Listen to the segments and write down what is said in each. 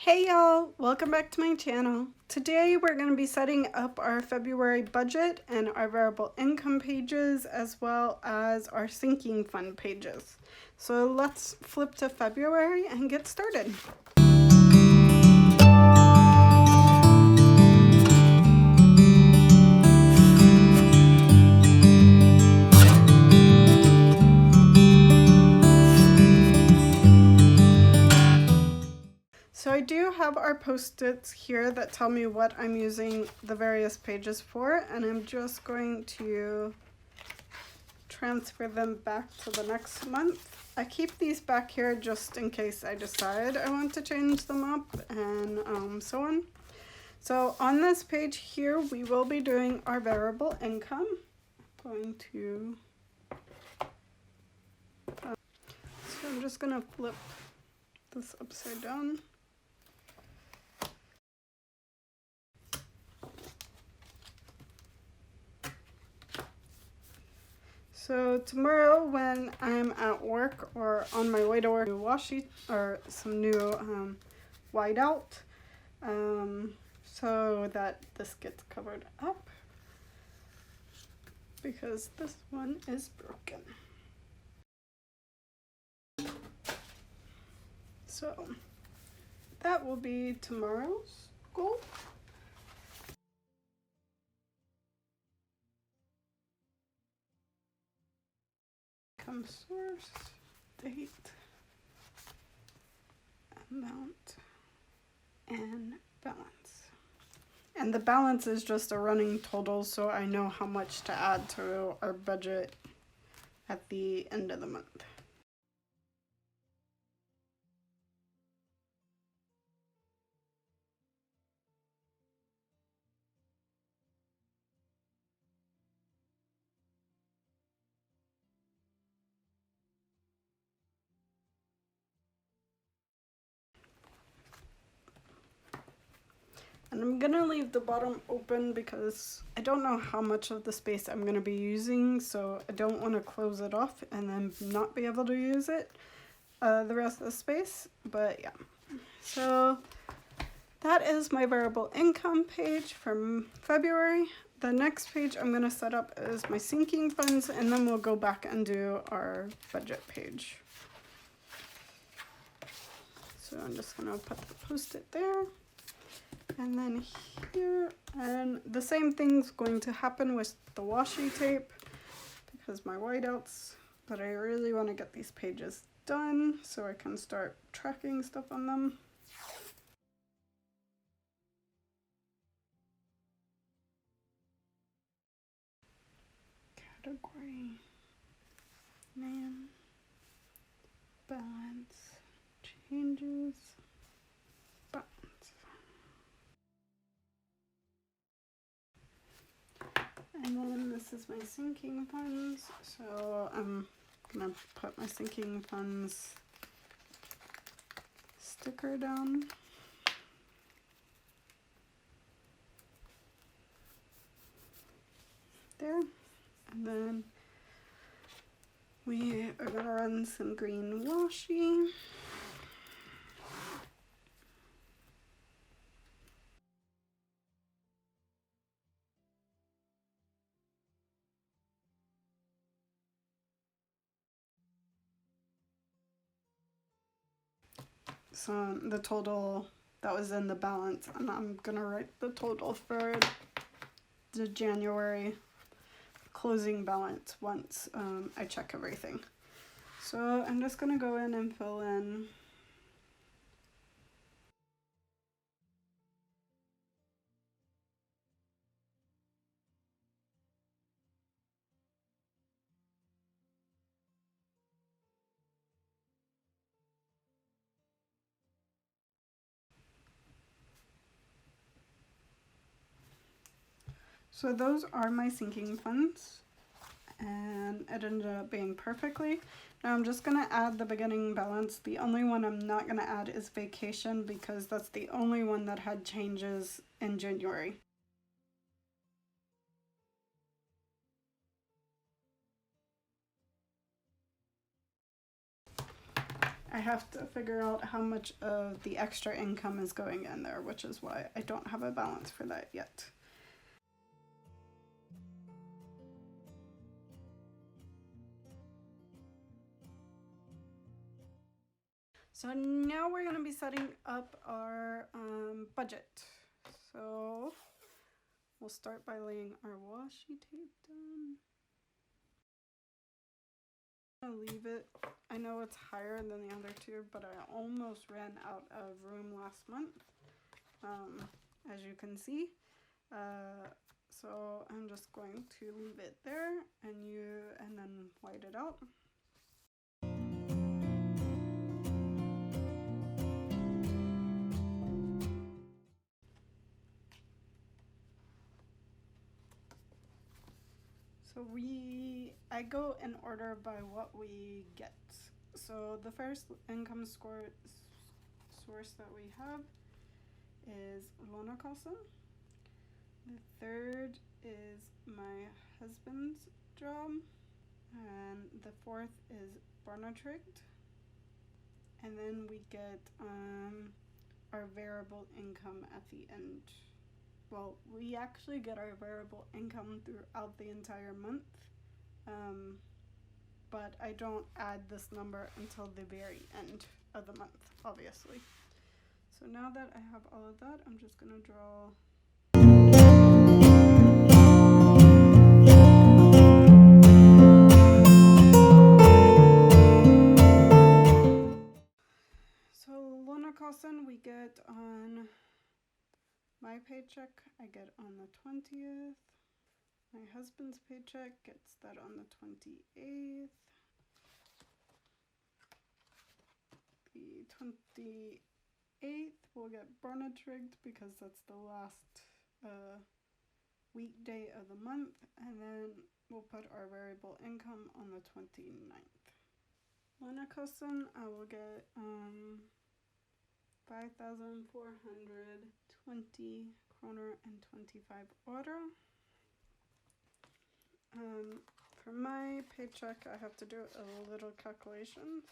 Hey y'all, welcome back to my channel. Today we're going to be setting up our February budget and our variable income pages as well as our sinking fund pages. So let's flip to February and get started. So I do have our post-its here that tell me what I'm using the various pages for, and I'm just going to transfer them back to the next month. I keep these back here just in case I decide I want to change them up and so on. So on this page here, we will be doing our variable income. So I'm just gonna flip this upside down. So tomorrow when I'm at work or on my way to work, new washi or some new whiteout so that this gets covered up because this one is broken. So that will be tomorrow's goal. Income source, date, amount, and balance. And the balance is just a running total, so I know how much to add to our budget at the end of the month. And I'm gonna leave the bottom open because I don't know how much of the space I'm gonna be using, so I don't want to close it off and then not be able to use it the rest of the space. But yeah, so that is my variable income page from February. The next page I'm gonna set up is my sinking funds, and then we'll go back and do our budget page. So I'm just gonna put the post-it there. And then here, and the same thing's going to happen with the washi tape because my whiteouts, but I really want to get these pages done so I can start tracking stuff on them. Category, name, balance, changes, balance. And then this is my sinking funds, so I'm gonna put my sinking funds sticker down. There. And then we are gonna run some green washi. So the total that was in the balance, and I'm gonna write the total for the January closing balance once I check everything. So I'm just gonna go in and fill in So those are my sinking funds, and it ended up being perfectly. Now I'm just gonna add the beginning balance. The only one I'm not gonna add is vacation because that's the only one that had changes in January. I have to figure out how much of the extra income is going in there, which is why I don't have a balance for that yet. So now we're going to be setting up our budget. So we'll start by laying our washi tape down. I'm going to leave it. I know it's higher than the other two, but I almost ran out of room last month, as you can see. So I'm just going to leave it there and then white it out. So I go in order by what we get. So the first income source that we have is Lonakossen. The third is my husband's job, and the fourth is Barnatrigt. And then we get our variable income at the end. Well, we actually get our variable income throughout the entire month, but I don't add this number until the very end of the month, obviously. So now that I have all of that, I'm just gonna draw . So Lonakossen we get on my paycheck, I get on the 20th. My husband's paycheck gets that on the 28th. The 28th we'll get Barnatrigt because that's the last weekday of the month, and then we'll put our variable income on the 29th. Lonakossen I will get 5,420 kroner and 25 øre. For my paycheck, I have to do a little calculations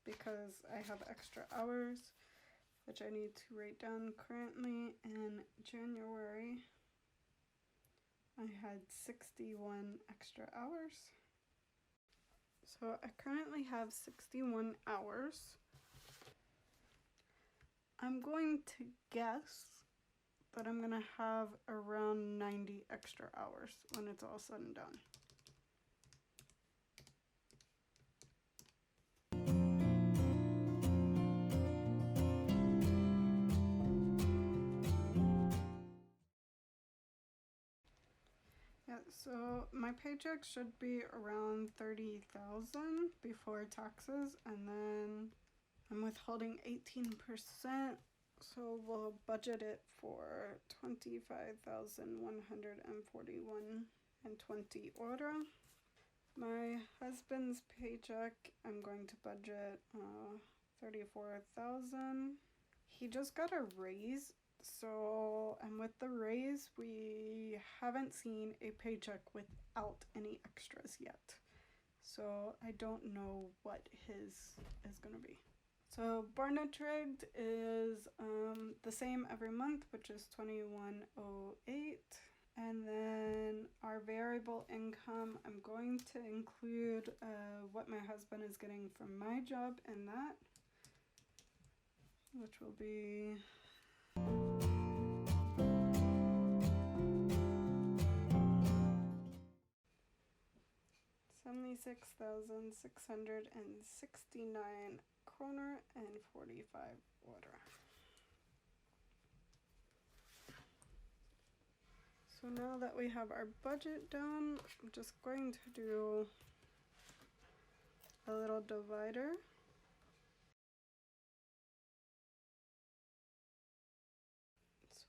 because I have extra hours, which I need to write down. Currently in January, I had 61 extra hours. So I currently have 61 hours. I'm going to guess that I'm gonna have around 90 extra hours when it's all said and done. Yeah, so my paycheck should be around 30,000 before taxes, and then I'm withholding 18%. So we'll budget it for 25,141 and 20 øre. My husband's paycheck, I'm going to budget 34,000. He just got a raise, and with the raise, we haven't seen a paycheck without any extras yet. So I don't know what his is gonna be. So Barnatrigt is the same every month, which is 2108. And then our variable income, I'm going to include what my husband is getting from my job in that, which will be $76,669 kroner and 45 øre. So now that we have our budget done, I'm just going to do a little divider.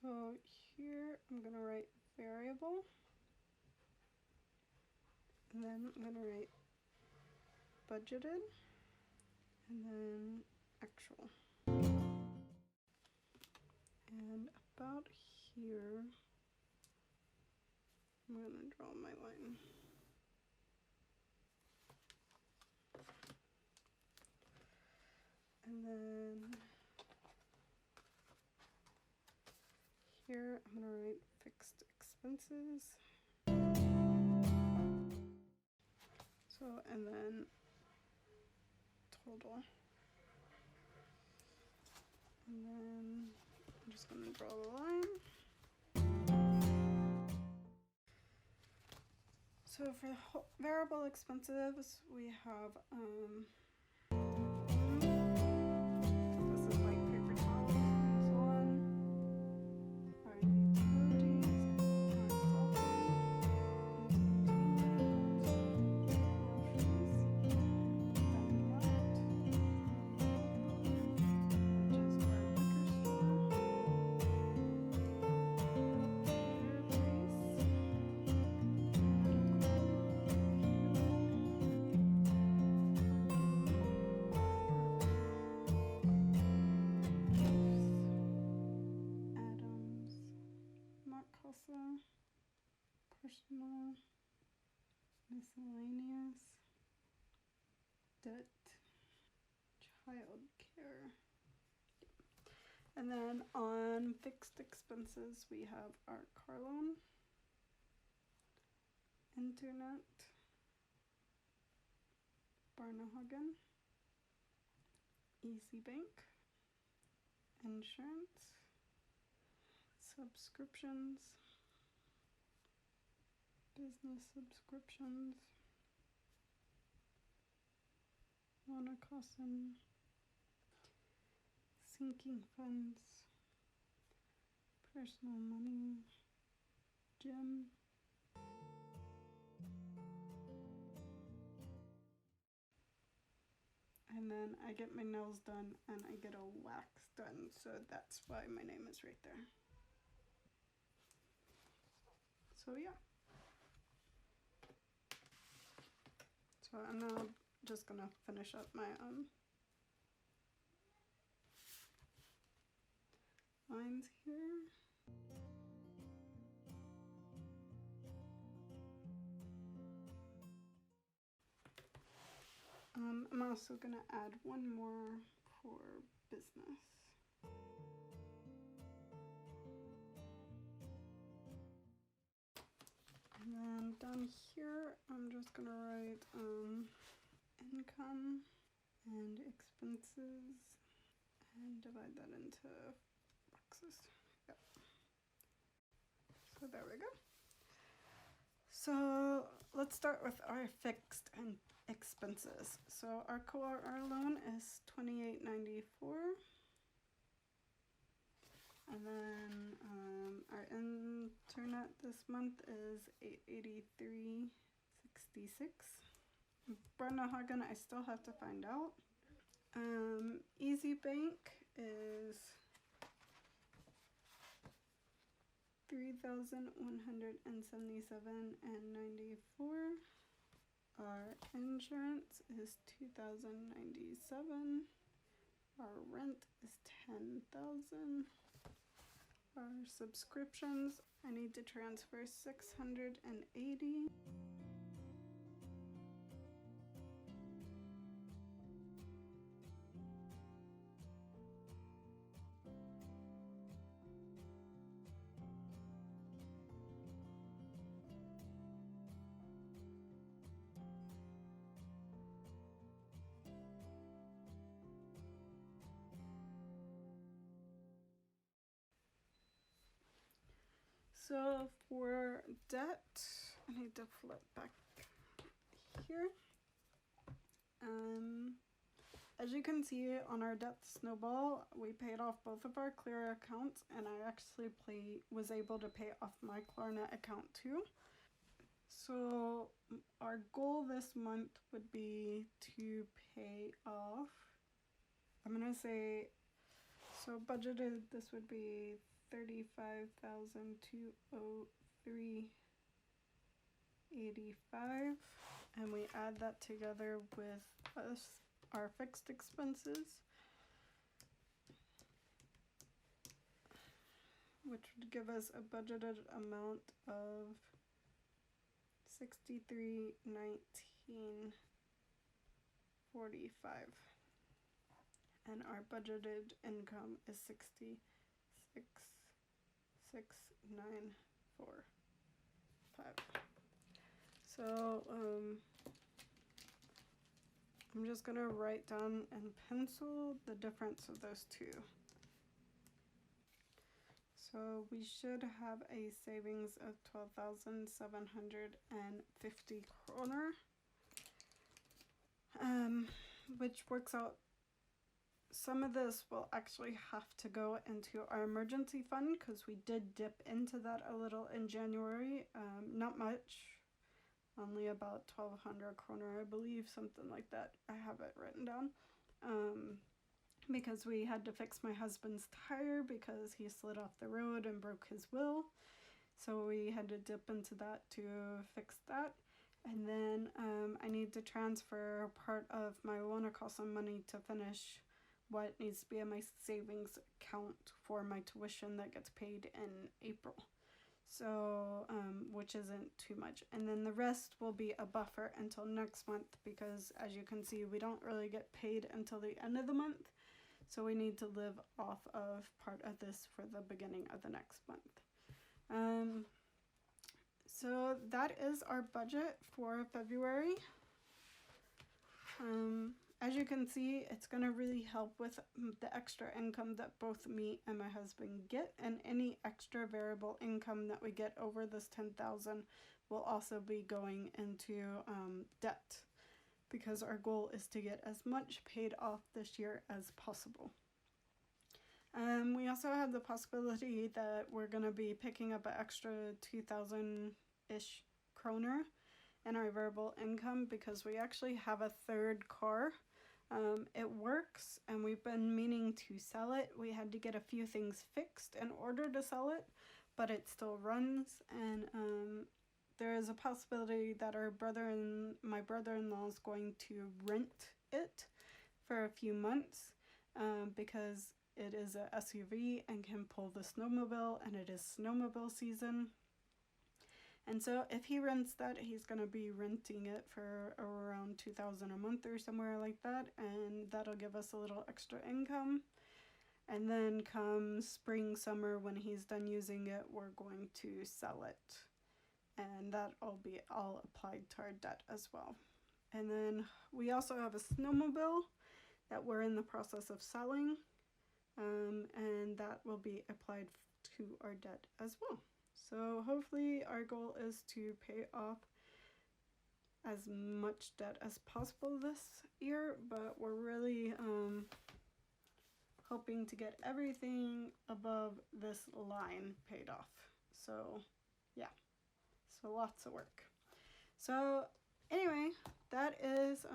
So here I'm going to write variable, and then I'm going to write budgeted, and then actual. And about here, I'm going to draw my line. I'm gonna write fixed expenses. So, and then total. And then I'm just gonna draw the line. So for variable expenses, we have this is like paper towels and so on. Our utilities, our personal, miscellaneous, debt, child care. And then on fixed expenses, we have our car loan, internet, Barnahagen, Easy Bank, insurance, subscriptions, business subscriptions, Monocosin, sinking funds, personal money, gym, and then I get my nails done and I get a wax done, so that's why my name is right there. So yeah. So I'm now just gonna finish up my lines here. I'm also gonna add one more for business. And then down here, I'm just gonna write income and expenses and divide that into boxes. Yep. So there we go. So let's start with our fixed and expenses. So our car loan is $28.94. And then our internet this month is $883.66. Barnahagen, I still have to find out. Easy Bank is $3,177.94. Our insurance is $2,097. Our rent is $10,000. Our subscriptions, I need to transfer $680. So for debt, I need to flip back here. As you can see on our debt snowball, we paid off both of our Clear accounts, and I actually was able to pay off my Klarna account too. So our goal this month would be to pay off, I'm gonna say, so budgeted this would be $35,203.85, and we add that together with our fixed expenses, which would give us a budgeted amount of $63,1945, and our budgeted income is $66,700. 6945. So I'm just gonna write down in pencil the difference of those two. So we should have a savings of 12,750 kroner, which works out. Some of this will actually have to go into our emergency fund because we did dip into that a little in January. Not much, only about 1,200 kroner, I believe, something like that. I have it written down. Because we had to fix my husband's tire because he slid off the road and broke his wheel. So we had to dip into that to fix that. And then I need to transfer part of my Lånekassen money to finish what needs to be in my savings account for my tuition that gets paid in April. So, which isn't too much. And then the rest will be a buffer until next month because, as you can see, we don't really get paid until the end of the month. So we need to live off of part of this for the beginning of the next month. So that is our budget for February. As you can see, it's going to really help with the extra income that both me and my husband get, and any extra variable income that we get over this 10,000 will also be going into debt, because our goal is to get as much paid off this year as possible. We also have the possibility that we're going to be picking up an extra 2,000-ish kroner in our variable income because we actually have a third car. It works and we've been meaning to sell it. We had to get a few things fixed in order to sell it, but it still runs, and there is a possibility that my brother-in-law is going to rent it for a few months because it is a SUV and can pull the snowmobile, and it is snowmobile season. And so if he rents that, he's going to be renting it for around 2,000 a month or somewhere like that, and that'll give us a little extra income. And then come spring, summer, when he's done using it, we're going to sell it. And that'll be all applied to our debt as well. And then we also have a snowmobile that we're in the process of selling, and that will be applied to our debt as well. So hopefully our goal is to pay off as much debt as possible this year, but we're really hoping to get everything above this line paid off. So yeah, so lots of work. So anyway, that is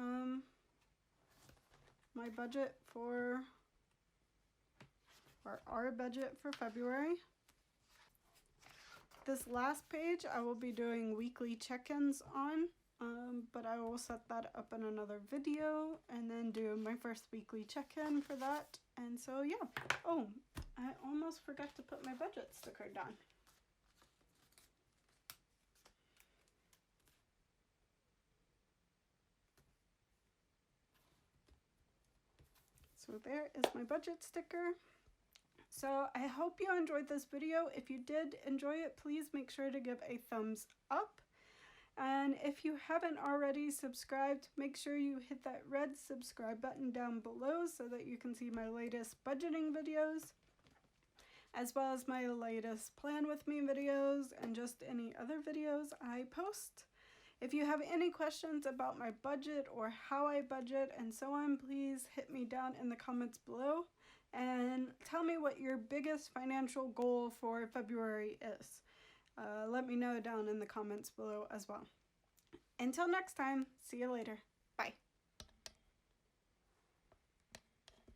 my budget for, or our budget for February. This last page I will be doing weekly check-ins on, but I will set that up in another video and then do my first weekly check-in for that. And so yeah. Oh, I almost forgot to put my budget sticker down. So there is my budget sticker. So I hope you enjoyed this video. If you did enjoy it, please make sure to give a thumbs up. And if you haven't already subscribed, make sure you hit that red subscribe button down below so that you can see my latest budgeting videos, as well as my latest plan with me videos and just any other videos I post. If you have any questions about my budget or how I budget and so on, please hit me down in the comments below and tell me what your biggest financial goal for February is. Let me know down in the comments below as well. Until next time, see you later. Bye.